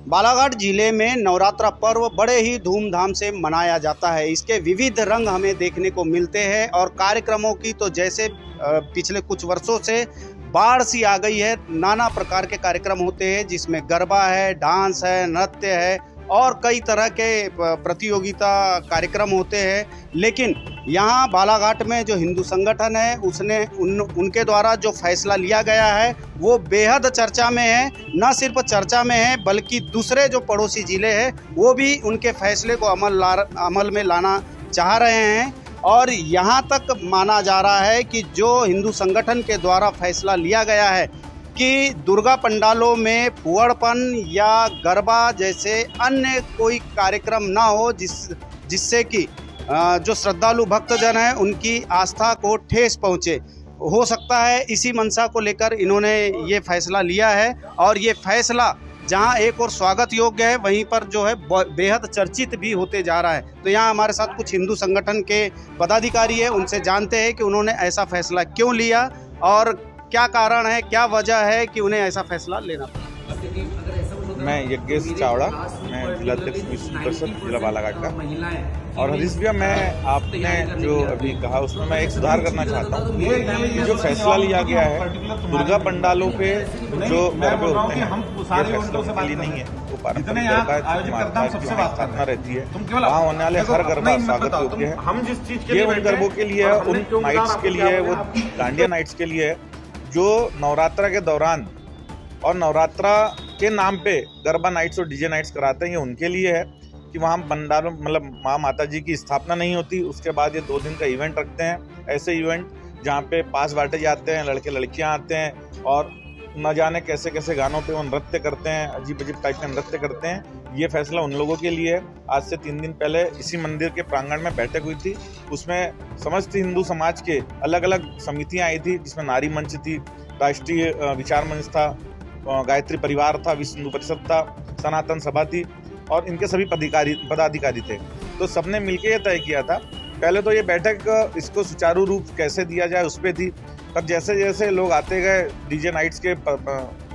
बालाघाट जिले में नवरात्रा पर्व बड़े ही धूमधाम से मनाया जाता है। इसके विविध रंग हमें देखने को मिलते हैं और कार्यक्रमों की तो जैसे पिछले कुछ वर्षों से बाढ़ सी आ गई है। नाना प्रकार के कार्यक्रम होते हैं जिसमें गरबा है, डांस है, नृत्य है और कई तरह के प्रतियोगिता कार्यक्रम होते हैं। लेकिन यहाँ बालाघाट में जो हिंदू संगठन है उनके द्वारा जो फैसला लिया गया है वो बेहद चर्चा में है। न सिर्फ चर्चा में है बल्कि दूसरे जो पड़ोसी ज़िले हैं वो भी उनके फैसले को अमल में लाना चाह रहे हैं। और यहाँ तक माना जा रहा है कि जो हिंदू संगठन के द्वारा फैसला लिया गया है कि दुर्गा पंडालों में फुहड़पन या गरबा जैसे अन्य कोई कार्यक्रम ना हो जिससे कि जो श्रद्धालु भक्तजन हैं उनकी आस्था को ठेस पहुँचे। हो सकता है इसी मंशा को लेकर इन्होंने ये फैसला लिया है और ये फैसला जहां एक और स्वागत योग्य है वहीं पर जो है बेहद चर्चित भी होते जा रहा है। तो यहाँ हमारे साथ कुछ हिंदू संगठन के पदाधिकारी हैं, उनसे जानते हैं कि उन्होंने ऐसा फैसला क्यों लिया और क्या कारण है, क्या वजह है कि उन्हें ऐसा फैसला लेना पड़ा। मैं यज्ञेश चावड़ा, मैं जिला अध्यक्ष विश्व परिषद जिला बालाघाट का। और हरीश भैया, मैं आपने जो अभी कहा उसमें मैं एक सुधार करना चाहता हूँ। ये जो फैसला लिया गया है दुर्गा पंडालों पे जो गरबे होते हैं ये फैसला उनके लिए नहीं है। वो पारंपरिक गरबा है, माता की स्थापना रहती है, वहाँ होने वाले हर गरबा स्वागत योग्य है। ये उन गरबों के लिए है, उन नाइट्स के लिए है, वो डांडिया नाइट्स के लिए है जो नवरात्रा के दौरान और नवरात्रा के नाम पे गरबा नाइट्स और डीजे नाइट्स कराते हैं। ये उनके लिए है कि वहाँ पंडालों मतलब माँ माता जी की स्थापना नहीं होती। उसके बाद ये 2 दिन का इवेंट रखते हैं, ऐसे इवेंट जहाँ पे पास बांटे जाते हैं, लड़के लड़कियाँ आते हैं और न जाने कैसे कैसे गानों पे वो नृत्य करते हैं, अजीब अजीब टाइप का नृत्य करते हैं। ये फैसला उन लोगों के लिए है। आज से 3 दिन पहले इसी मंदिर के प्रांगण में बैठक हुई थी, उसमें समस्त हिंदू समाज के अलग अलग समितियाँ आई थी, जिसमें नारी मंच थी, राष्ट्रीय विचार मंच था, गायत्री परिवार था, विश्व हिंदू परिषद था, सनातन सभा थी और इनके सभी पदाधिकारी थे। तो सबने मिलकर ये तय किया था। पहले तो ये बैठक इसको सुचारू रूप कैसे दिया जाए उस पर थी, पर जैसे जैसे लोग आते गए डीजे नाइट्स के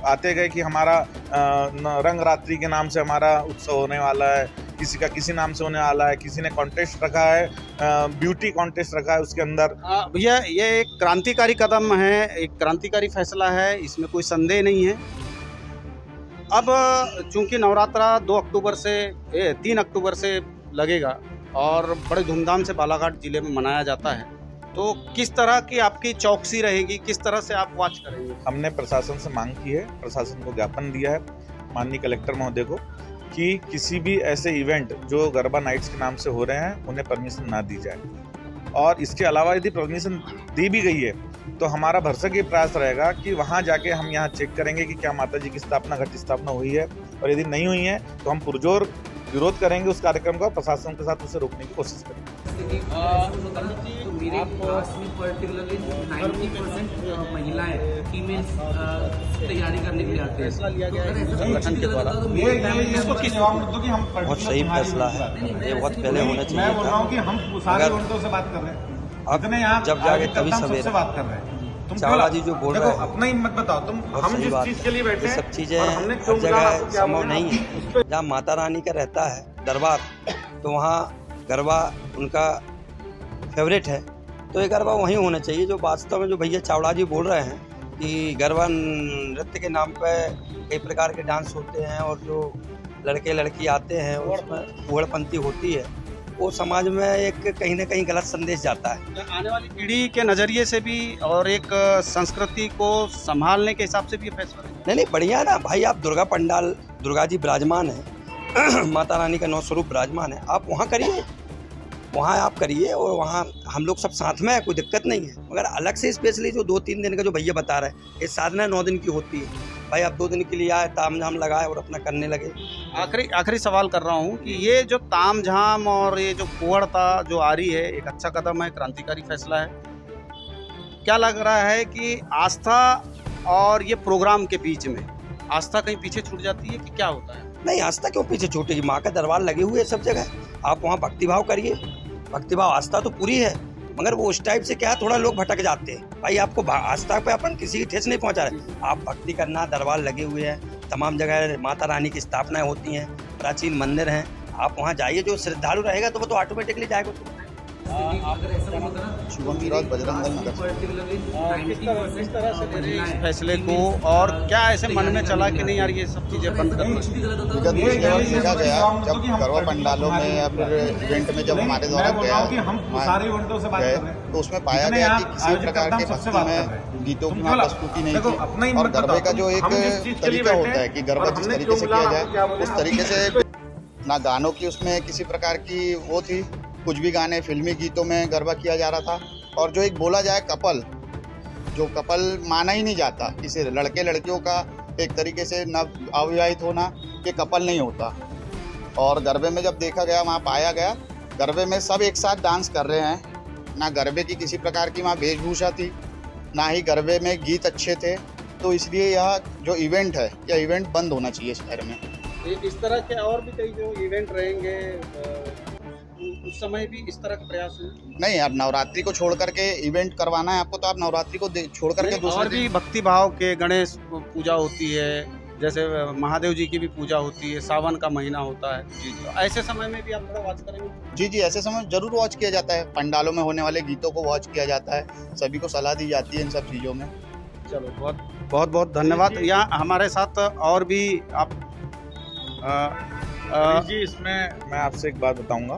आते गए कि हमारा रंग रात्रि के नाम से हमारा उत्सव होने वाला है, किसी का किसी नाम से होने वाला है, किसी ने कॉन्टेस्ट रखा है, ब्यूटी कॉन्टेस्ट रखा है उसके अंदर। भैया ये एक क्रांतिकारी कदम है, एक क्रांतिकारी फैसला है, इसमें कोई संदेह नहीं है। अब चूंकि नवरात्रा 3 अक्टूबर से लगेगा और बड़े धूमधाम से बालाघाट जिले में मनाया जाता है, तो किस तरह की आपकी चौकसी रहेगी, किस तरह से आप वॉच करेंगे? हमने प्रशासन से मांग की है, प्रशासन को ज्ञापन दिया है माननीय कलेक्टर महोदय को कि किसी भी ऐसे इवेंट जो गरबा नाइट्स के नाम से हो रहे हैं उन्हें परमिशन ना दी जाए। और इसके अलावा यदि परमिशन दी भी गई है तो हमारा भरसक ये प्रयास रहेगा कि वहाँ जाके हम यहाँ चेक करेंगे कि क्या माता जी की स्थापना घट स्थापना हुई है, और यदि नहीं हुई है तो हम पुरजोर विरोध करेंगे उस कार्यक्रम का, प्रशासन के साथ उसे रोकने की कोशिश करेंगे। मेरे क्लास में पर्टिकुलरली 90% महिलाएं फीमेल्स तैयारी करने के लिए आते हैं। संगठन के द्वारा बहुत सही फैसला है, ये बहुत पहले होना चाहिए था। अब जब जाके तभी सवेरे चावला जी जो बोल रहे हैं अपना ही मत बताओ तुम, हम जिस चीज के लिए बैठे ये सब चीजें हर जगह संभव नहीं है। जहाँ माता रानी का रहता है दरबार तो वहाँ गरबा उनका फेवरेट है, तो ये गरबा वहीं होना चाहिए। जो वास्तव में जो भैया चावड़ा जी बोल रहे हैं कि गरबा नृत्य के नाम पे कई प्रकार के डांस होते हैं और जो लड़के लड़की आते हैं उसमें फुहड़पंती होती है, वो समाज में एक कहीं ना कहीं गलत संदेश जाता है। आने वाली पीढ़ी के नज़रिए से भी और एक संस्कृति को संभालने के हिसाब से भी ये फैसला है। नहीं बढ़िया है ना भाई। आप दुर्गा पंडाल, दुर्गा जी विराजमान है, माता रानी का 9 स्वरूप विराजमान है, आप वहाँ करिए, वहाँ आप करिए और वहाँ हम लोग सब साथ में है, कोई दिक्कत नहीं है। मगर अलग से स्पेशली जो 2-3 दिन का जो भैया बता रहे हैं, ये साधना 9 दिन की होती है। भाई आप 2 दिन के लिए आए, ताम झाम लगाए और अपना करने लगे। आखिरी सवाल कर रहा हूँ कि ये जो ताम झाम और ये जो फुहड़ता जो आ रही है, एक अच्छा कदम है, क्रांतिकारी फैसला है। क्या लग रहा है कि आस्था और ये प्रोग्राम के बीच में आस्था कहीं पीछे छूट जाती है कि क्या होता है? नहीं, आस्था क्यों पीछे छूटेगी? माँ का दरबार लगे हुए सब जगह, आप वहाँ भक्तिभाव करिए। भक्तिभाव आस्था तो पूरी है, मगर वो उस टाइप से क्या है, थोड़ा लोग भटक जाते हैं। भाई आपको आस्था पे अपन किसी की ठेस नहीं पहुंचा रहे, आप भक्ति करना, दरबार लगे हुए हैं, तमाम जगह माता रानी की स्थापनाएं होती हैं, प्राचीन मंदिर हैं। आप वहाँ जाइए, जो श्रद्धालु रहेगा तो वो तो ऑटोमेटिकली जाएगा। शुभम फिरोज बजरंग दल नगर किस तरह से ले रहे हैं इस फैसले को, और क्या ऐसे मन में चला कि नहीं यार ये सब चीज़ें बंद करना चाहिए? विगत पिछले वर्ष देखा गया जब गरबा पंडालों में या फिर इवेंट में जब हमारे द्वारा गए तो उसमें पाया गया कि किसी प्रकार के भक्ति में गीतों की वहाँ प्रस्तुति नहीं थी। और गरबे का जो एक तरीका होता है कि गरबा जिस तरीके से किया जाए उस तरीके से ना गानों की उसमें किसी प्रकार की वो थी, कुछ भी गाने फिल्मी गीतों में गरबा किया जा रहा था। और जो एक बोला जाए कपल, जो कपल माना ही नहीं जाता, किसी लड़के लड़कियों का एक तरीके से न अविवाहित होना ये कपल नहीं होता। और गरबे में जब देखा गया वहाँ पाया गया गरबे में सब एक साथ डांस कर रहे हैं, ना गरबे की किसी प्रकार की वहाँ वेशभूषा थी, ना ही गरबे में गीत अच्छे थे। तो इसलिए यह जो इवेंट है यह इवेंट बंद होना चाहिए शहर में। इस तरह के और भी कई जो इवेंट रहेंगे उस समय भी इस तरह का प्रयास है? नहीं यार, नवरात्रि को छोड़ करके इवेंट करवाना है आपको तो आप नवरात्रि को छोड़ करके दूसरे और भी भक्ति भाव के गणेश पूजा होती है, जैसे महादेव जी की भी पूजा होती है, सावन का महीना होता है। जी जी, ऐसे समय में भी आप थोड़ा वॉच करेंगे? जी जी, ऐसे समय जरूर वॉच किया जाता है। पंडालों में होने वाले गीतों को वॉच किया जाता है, सभी को सलाह दी जाती है इन सब चीज़ों में। चलो बहुत बहुत धन्यवाद। यहाँ हमारे साथ और भी आप जी, इसमें मैं आपसे एक बात बताऊंगा,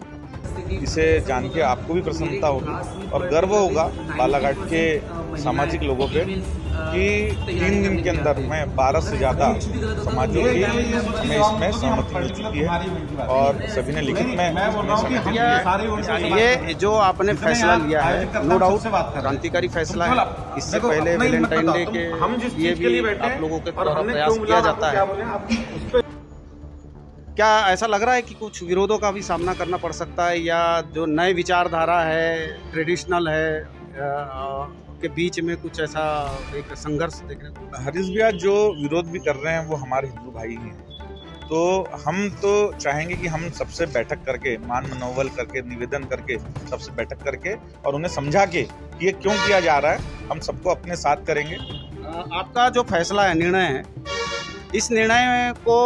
इसे जान के आपको भी प्रसन्नता होगी और गर्व होगा बालाघाट के सामाजिक लोगों पे कि 3 दिन के अंदर में 12 से ज़्यादा समाजों की हमें इसमें सहमति मिल चुकी है और सभी ने लिखित में ये जो आपने फैसला लिया है, नो डाउट क्रांतिकारी फैसला है। इससे पहले वैलेंटाइन डे के लिए भी आप लोगों के द्वारा प्रयास किया जाता है। क्या ऐसा लग रहा है कि कुछ विरोधों का भी सामना करना पड़ सकता है, या जो नए विचारधारा है, ट्रेडिशनल है, के बीच में कुछ ऐसा एक संघर्ष देखने को? हरीश भैया जो विरोध भी कर रहे हैं वो हमारे हिंदू भाई ही हैं, तो हम तो चाहेंगे कि हम सबसे बैठक करके, मान मनोबल करके, निवेदन करके, सबसे बैठक करके और उन्हें समझा के कि ये क्यों किया जा रहा है, हम सबको अपने साथ करेंगे। आपका जो फैसला है, निर्णय है, इस निर्णय को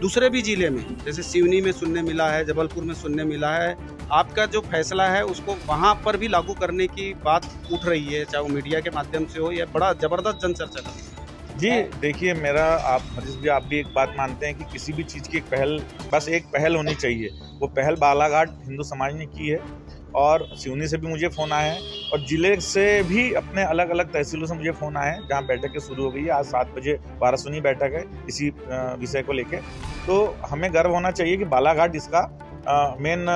दूसरे भी जिले में, जैसे सिवनी में सुनने मिला है, जबलपुर में सुनने मिला है, आपका जो फैसला है उसको वहाँ पर भी लागू करने की बात उठ रही है, चाहे वो मीडिया के माध्यम से हो या बड़ा जबरदस्त जनचर्चा कर रही है। जी देखिए, मेरा आप हरीश भैया आप भी एक बात मानते हैं कि किसी भी चीज़ की एक पहल, बस एक पहल होनी चाहिए। वो पहल बालाघाट हिंदू समाज ने की है और सिवनी से भी मुझे फ़ोन आए हैं और ज़िले से भी अपने अलग अलग तहसीलों से मुझे फ़ोन आए हैं, जहाँ बैठकें शुरू हो गई है। आज 7 बजे 12वीं बैठक है इसी विषय को लेके। तो हमें गर्व होना चाहिए कि बालाघाट इसका मेन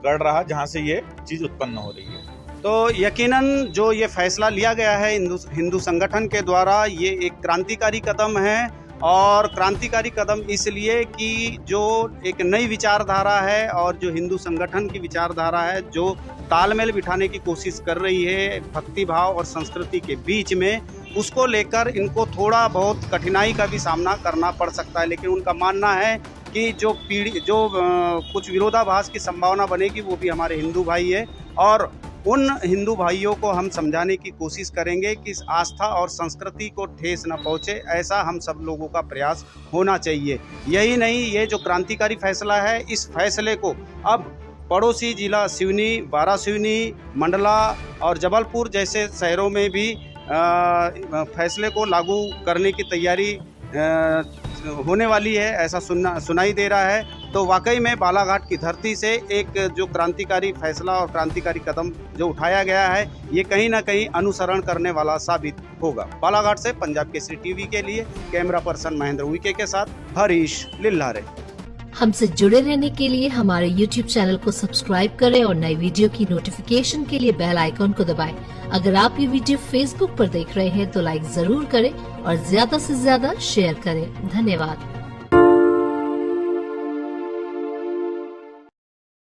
गढ़ रहा जहाँ से ये चीज़ उत्पन्न हो रही है। तो यकीनन जो ये फैसला लिया गया है हिंदू संगठन के द्वारा, ये एक क्रांतिकारी कदम है। और क्रांतिकारी कदम इसलिए कि जो एक नई विचारधारा है और जो हिंदू संगठन की विचारधारा है, जो तालमेल बिठाने की कोशिश कर रही है भक्ति भाव और संस्कृति के बीच में, उसको लेकर इनको थोड़ा बहुत कठिनाई का भी सामना करना पड़ सकता है। लेकिन उनका मानना है कि जो कुछ विरोधाभास की संभावना बनेगी वो भी हमारे हिंदू भाई है, और उन हिंदू भाइयों को हम समझाने की कोशिश करेंगे कि इस आस्था और संस्कृति को ठेस न पहुँचे, ऐसा हम सब लोगों का प्रयास होना चाहिए। यही नहीं, ये जो क्रांतिकारी फैसला है, इस फैसले को अब पड़ोसी जिला सिवनी, बारासिवनी, मंडला और जबलपुर जैसे शहरों में भी फैसले को लागू करने की तैयारी होने वाली है, ऐसा सुनाई दे रहा है। तो वाकई में बालाघाट की धरती से एक जो क्रांतिकारी फैसला और क्रांतिकारी कदम जो उठाया गया है, ये कहीं ना कहीं अनुसरण करने वाला साबित होगा। बालाघाट से पंजाब केसरी टीवी के लिए कैमरा पर्सन महेंद्र उइके के साथ हरीश लिल्लारे। हमसे जुड़े रहने के लिए हमारे YouTube चैनल को सब्सक्राइब करें और नई वीडियो की नोटिफिकेशन के लिए बेल आइकॉन को दबाएं। अगर आप ये वीडियो Facebook पर देख रहे हैं तो लाइक जरूर करें और ज्यादा से ज्यादा शेयर करें। धन्यवाद।